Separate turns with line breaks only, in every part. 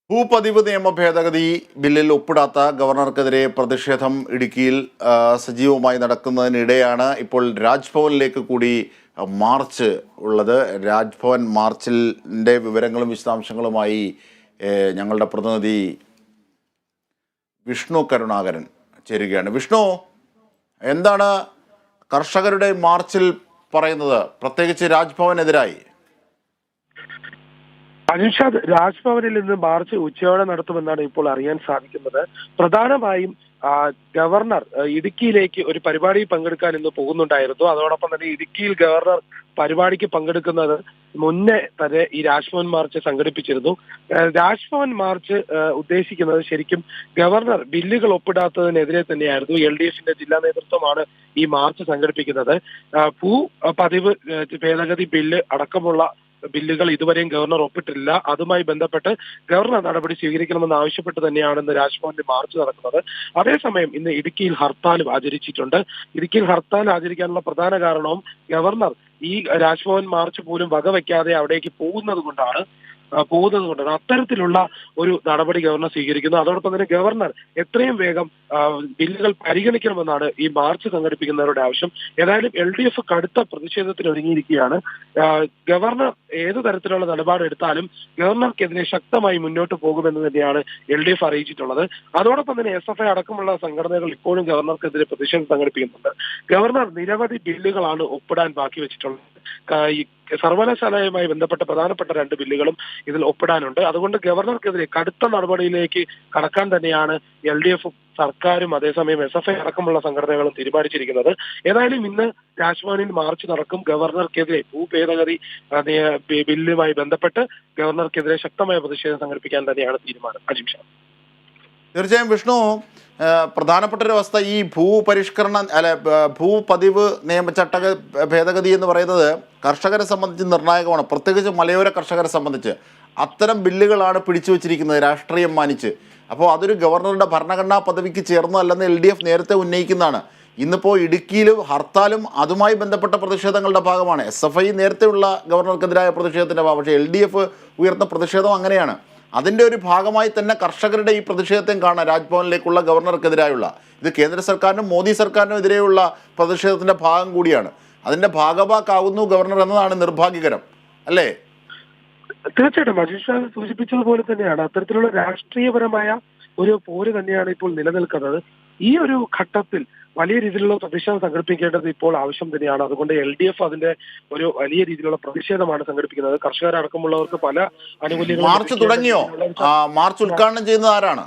ഭൂപതിവ് നിയമ ഭേദഗതി ബില്ലിൽ ഒപ്പിടാത്ത ഗവർണർക്കെതിരെ പ്രതിഷേധം ഇടുക്കിയിൽ സജീവമായി നടക്കുന്നതിനിടെയാണ് ഇപ്പോൾ രാജ്ഭവനിലേക്ക് കൂടി മാർച്ച് ഉള്ളത്. രാജ്ഭവൻ മാർച്ചിൻ്റെ വിവരങ്ങളും വിശദാംശങ്ങളുമായി ഞങ്ങളുടെ പ്രതിനിധി വിഷ്ണു കരുണാകരൻ ചേരുകയാണ്. വിഷ്ണു, എന്താണ് കർഷകരുടെ മാർച്ചിൽ പറയുന്നത്, പ്രത്യേകിച്ച് രാജ്ഭവനെതിരായി?
അൻഷാദ്, രാജ്ഭവനിൽ നിന്ന് മാർച്ച് ഉച്ചയോടെ നടത്തുമെന്നാണ് ഇപ്പോൾ അറിയാൻ സാധിക്കുന്നത്. പ്രധാനമായും ഗവർണർ ഇടുക്കിയിലേക്ക് ഒരു പരിപാടി പങ്കെടുക്കാൻ ഇന്ന് പോകുന്നുണ്ടായിരുന്നു. അതോടൊപ്പം തന്നെ ഇടുക്കിയിൽ ഗവർണർ പരിപാടിക്ക് പങ്കെടുക്കുന്നത് മുന്നേ തന്നെ ഈ രാജ്ഭവൻ മാർച്ച് സംഘടിപ്പിച്ചിരുന്നു. രാജ്ഭവൻ മാർച്ച് ഉദ്ദേശിക്കുന്നത് ശരിക്കും ഗവർണർ ബില്ലുകൾ ഒപ്പിടാത്തതിനെതിരെ തന്നെയായിരുന്നു. LDFന്റെ ജില്ലാ നേതൃത്വമാണ് ഈ മാർച്ച് സംഘടിപ്പിക്കുന്നത്. പതിവ് ഭേദഗതി ബില്ല് അടക്കമുള്ള ബില്ലുകൾ ഇതുവരെയും ഗവർണർ ഒപ്പിട്ടില്ല. അതുമായി ബന്ധപ്പെട്ട് ഗവർണർ നടപടി സ്വീകരിക്കണമെന്ന് ആവശ്യപ്പെട്ട് തന്നെയാണ് ഇന്ന് രാജ്ഭവനിൽ മാർച്ച് നടക്കുന്നത്. അതേസമയം ഇന്ന് ഇടുക്കിയിൽ ഹർത്താലും ആചരിച്ചിട്ടുണ്ട്. ഇടുക്കിയിൽ ഹർത്താൽ ആചരിക്കാനുള്ള പ്രധാന കാരണവും ഗവർണർ ഈ രാജ്ഭവൻ മാർച്ച് പോലും വകവയ്ക്കാതെ അവിടേക്ക് പോകുന്നത് കൊണ്ടാണ്. അത്തരത്തിലുള്ള ഒരു നടപടി ഗവർണർ സ്വീകരിക്കുന്നു. അതോടൊപ്പം തന്നെ ഗവർണർ എത്രയും വേഗം ബില്ലുകൾ പരിഗണിക്കണമെന്നാണ് ഈ മാർച്ച് സംഘടിപ്പിക്കുന്നവരുടെ ആവശ്യം. ഏതായാലും LDF കടുത്ത പ്രതിഷേധത്തിന് ഒരുങ്ങിയിരിക്കുകയാണ്. ഗവർണർ ഏതു തരത്തിലുള്ള നിലപാടെടുത്താലും ഗവർണർക്കെതിരെ ശക്തമായി മുന്നോട്ട് പോകുമെന്ന് തന്നെയാണ് LDF അറിയിച്ചിട്ടുള്ളത്. അതോടൊപ്പം തന്നെ SFI അടക്കമുള്ള സംഘടനകൾ ഇപ്പോഴും ഗവർണർക്കെതിരെ പ്രതിഷേധം സംഘടിപ്പിക്കുന്നുണ്ട്. ഗവർണർ നിരവധി ബില്ലുകളാണ് ഒപ്പിടാൻ ബാക്കി വെച്ചിട്ടുള്ളത്. സർവകലാശാലയുമായി ബന്ധപ്പെട്ട പ്രധാനപ്പെട്ട 2 ബില്ലുകളും ഇതിൽ ഒപ്പിടാനുണ്ട്. അതുകൊണ്ട് ഗവർണർക്കെതിരെ കടുത്ത നടപടിയിലേക്ക് കടക്കാൻ തന്നെയാണ് LDF സർക്കാരും അതേസമയം SFI അടക്കമുള്ള സംഘടനകളും തീരുമാനിച്ചിരിക്കുന്നത്. ഏതായാലും ഇന്ന് രാജ്ഭവനിൽ മാർച്ച് നടക്കും. ഗവർണർക്കെതിരെ ഭൂഭേദഗതി ബില്ലുമായി ബന്ധപ്പെട്ട് ഗവർണർക്കെതിരെ ശക്തമായ പ്രതിഷേധം സംഘടിപ്പിക്കാൻ തന്നെയാണ് തീരുമാനം. അജിംഷ,
തീർച്ചയായും വിഷ്ണു, പ്രധാനപ്പെട്ട ഒരു അവസ്ഥ ഈ ഭൂപതിവ് നിയമചട്ട ഭേദഗതി എന്ന് പറയുന്നത് കർഷകരെ സംബന്ധിച്ച് നിർണായകമാണ്. പ്രത്യേകിച്ച് മലയോര കർഷകരെ സംബന്ധിച്ച് അത്തരം ബില്ലുകളാണ് പിടിച്ചു വച്ചിരിക്കുന്നത് രാഷ്ട്രീയം മാനിച്ച്. അപ്പോൾ അതൊരു ഗവർണറുടെ ഭരണഘടനാ പദവിക്ക് ചേർന്നതല്ലെന്ന് LDF നേരത്തെ ഉന്നയിക്കുന്നതാണ്. ഇന്നിപ്പോൾ ഇടുക്കിയിൽ ഹർത്താലും അതുമായി ബന്ധപ്പെട്ട പ്രതിഷേധങ്ങളുടെ ഭാഗമാണ്. SFI നേരത്തെയുള്ള ഗവർണർക്കെതിരായ പ്രതിഷേധത്തിൻ്റെ ഭാഗം. പക്ഷേ LDF ഉയർന്ന പ്രതിഷേധം അങ്ങനെയാണ്. അതിൻ്റെ ഒരു ഭാഗമായി തന്നെ കർഷകരുടെ ഈ പ്രതിഷേധത്തെയും കാണാം. രാജ്ഭവനിലേക്കുള്ള ഗവർണർക്കെതിരായുള്ള ഇത് കേന്ദ്ര സർക്കാരിനും മോദി സർക്കാരിനും എതിരെയുള്ള പ്രതിഷേധത്തിൻ്റെ ഭാഗം കൂടിയാണ്. അതിൻ്റെ ഭാഗമാക്കാവുന്നു ഗവർണർ എന്നതാണ് നിർഭാഗ്യകരം, അല്ലേ?
തീർച്ചയായിട്ടും അജിഷ സൂചിപ്പിച്ചതുപോലെ തന്നെയാണ്. അത്തരത്തിലുള്ള രാഷ്ട്രീയപരമായ ഒരു പോര് തന്നെയാണ് ഇപ്പോൾ നിലനിൽക്കുന്നത്. ഈ ഒരു ഘട്ടത്തിൽ വലിയ രീതിയിലുള്ള പ്രതിഷേധം സംഘടിപ്പിക്കേണ്ടത് ഇപ്പോൾ ആവശ്യം തന്നെയാണ്. അതുകൊണ്ട് LDF അതിന്റെ ഒരു വലിയ രീതിയിലുള്ള പ്രതിഷേധമാണ് സംഘടിപ്പിക്കുന്നത്. കർഷകരടക്കമുള്ളവർക്ക് പല ആനുകൂല്യങ്ങളും.
മാർച്ച് തുടങ്ങിയോ? മാർച്ച് ഉദ്ഘാടനം ചെയ്യുന്നത് ആരാണ്?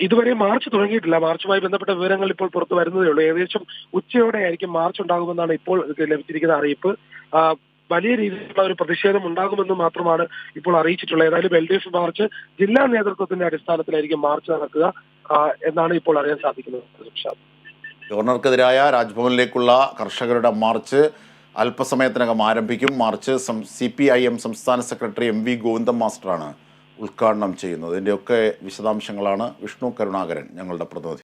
ഇതുവരെ മാർച്ച് തുടങ്ങിയിട്ടില്ല. മാർച്ചുമായി ബന്ധപ്പെട്ട വിവരങ്ങൾ ഇപ്പോൾ പുറത്തു വരുന്നതേ ഉള്ളൂ. ഏകദേശം ഉച്ചയോടെ ആയിരിക്കും മാർച്ച് ഉണ്ടാകുമെന്നാണ് ഇപ്പോൾ ലഭിച്ചിരിക്കുന്ന അറിയിപ്പ്. വലിയ രീതിയിലുള്ള ഒരു പ്രതിഷേധം ഉണ്ടാകുമെന്ന് മാത്രമാണ് ഇപ്പോൾ അറിയിച്ചിട്ടുള്ളത്. ഏതായാലും LDF മാർച്ച് ജില്ലാ നേതൃത്വത്തിന്റെ അടിസ്ഥാനത്തിലായിരിക്കും മാർച്ച് നടക്കുക എന്നാണ് ഇപ്പോൾ അറിയാൻ സാധിക്കുന്നത്.
ഗവർണർക്കെതിരായ രാജ്ഭവനിലേക്കുള്ള കർഷകരുടെ മാർച്ച് അല്പസമയത്തിനകം ആരംഭിക്കും. മാർച്ച് CPIM സംസ്ഥാന സെക്രട്ടറി MV ഗോവിന്ദൻ മാസ്റ്ററാണ് ഉദ്ഘാടനം ചെയ്യുന്നത്. ഇതിൻ്റെയൊക്കെ വിശദാംശങ്ങളാണ് വിഷ്ണു കരുണാകരൻ ഞങ്ങളുടെ പ്രതിനിധി.